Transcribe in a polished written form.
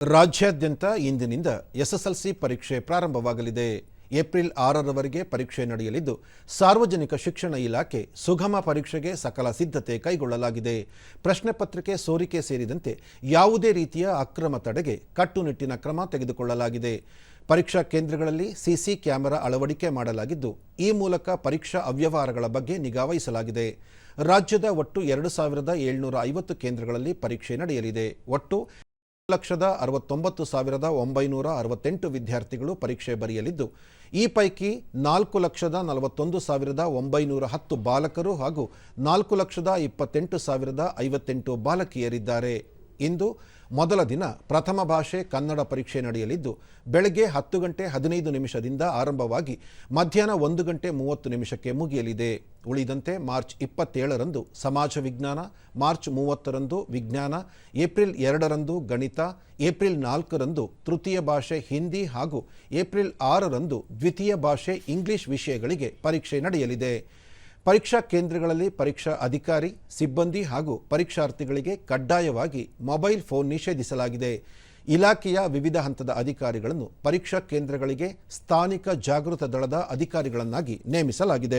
ರಾಜ್ಯಾದ್ಯಂತ ಇಂದಿನಿಂದ ಎಸ್ಎಸ್ಎಲ್ಸಿ ಪರೀಕ್ಷೆ ಪ್ರಾರಂಭವಾಗಲಿದೆ. ಏಪ್ರಿಲ್ 6ರವರೆಗೆ ಪರೀಕ್ಷೆ ನಡೆಯಲಿದ್ದು, ಸಾರ್ವಜನಿಕ ಶಿಕ್ಷಣ ಇಲಾಖೆ ಸುಗಮ ಪರೀಕ್ಷೆಗೆ ಸಕಲ ಸಿದ್ಧತೆ ಕೈಗೊಳ್ಳಲಾಗಿದೆ. ಪ್ರಶ್ನೆ ಪತ್ರಿಕೆ ಸೋರಿಕೆ ಸೇರಿದಂತೆ ಯಾವುದೇ ರೀತಿಯ ಅಕ್ರಮ ತಡೆಗೆ ಕಟ್ಟುನಿಟ್ಟಿನ ಕ್ರಮ ತೆಗೆದುಕೊಳ್ಳಲಾಗಿದೆ. ಪರೀಕ್ಷಾ ಕೇಂದ್ರಗಳಲ್ಲಿ ಸಿಸಿ ಕ್ಯಾಮೆರಾ ಅಳವಡಿಕೆ ಮಾಡಲಾಗಿದ್ದು, ಈ ಮೂಲಕ ಪರೀಕ್ಷಾ ಅವ್ಯವಹಾರಗಳ ಬಗ್ಗೆ ನಿಗಾ ವಹಿಸಲಾಗಿದೆ. ರಾಜ್ಯದ ಒಟ್ಟು 2750 ಕೇಂದ್ರಗಳಲ್ಲಿ ಪರೀಕ್ಷೆ ನಡೆಯಲಿದೆ. ಒಟ್ಟು 1,69,968 ವಿದ್ಯಾರ್ಥಿಗಳು ಪರೀಕ್ಷೆ ಬರೆಯಲಿದ್ದು, ಈ ಪೈಕಿ 4,41,910 ಬಾಲಕರು ಹಾಗೂ 4,28,058 ಬಾಲಕಿಯರಿದ್ದಾರೆ. ಇಂದು ಮೊದಲ ದಿನ ಪ್ರಥಮ ಭಾಷೆ ಕನ್ನಡ ಪರೀಕ್ಷೆ ನಡೆಯಲಿದ್ದು, ಬೆಳಗ್ಗೆ 10 ಗಂಟೆ 15 ನಿಮಿಷದಿಂದ ಆರಂಭವಾಗಿ ಮಧ್ಯಾಹ್ನ 1 ಗಂಟೆ 30 ನಿಮಿಷಕ್ಕೆ ಮುಗಿಯಲಿದೆ. ಉಳಿದಂತೆ ಮಾರ್ಚ್ 27ರಂದು ಸಮಾಜ ವಿಜ್ಞಾನ, ಮಾರ್ಚ್ 30ರಂದು ವಿಜ್ಞಾನ, ಏಪ್ರಿಲ್ 2ರಂದು ಗಣಿತ, ಏಪ್ರಿಲ್ 4ರಂದು ತೃತೀಯ ಭಾಷೆ ಹಿಂದಿ ಹಾಗೂ ಏಪ್ರಿಲ್ 6ರಂದು ದ್ವಿತೀಯ ಭಾಷೆ ಇಂಗ್ಲಿಷ್ ವಿಷಯಗಳಿಗೆ ಪರೀಕ್ಷೆ ನಡೆಯಲಿದೆ. ಪರೀಕ್ಷಾ ಕೇಂದ್ರಗಳಲ್ಲಿ ಪರೀಕ್ಷಾ ಅಧಿಕಾರಿ, ಸಿಬ್ಬಂದಿ ಹಾಗೂ ಪರೀಕ್ಷಾರ್ಥಿಗಳಿಗೆ ಕಡ್ಡಾಯವಾಗಿ ಮೊಬೈಲ್ ಫೋನ್ ನಿಷೇಧಿಸಲಾಗಿದೆ. ಇಲಾಖೆಯ ವಿವಿಧ ಹಂತದ ಅಧಿಕಾರಿಗಳನ್ನು ಪರೀಕ್ಷಾ ಕೇಂದ್ರಗಳಿಗೆ ಸ್ಥಾನಿಕ ಜಾಗೃತ ದಳದ ಅಧಿಕಾರಿಗಳನ್ನಾಗಿ ನೇಮಿಸಲಾಗಿದೆ.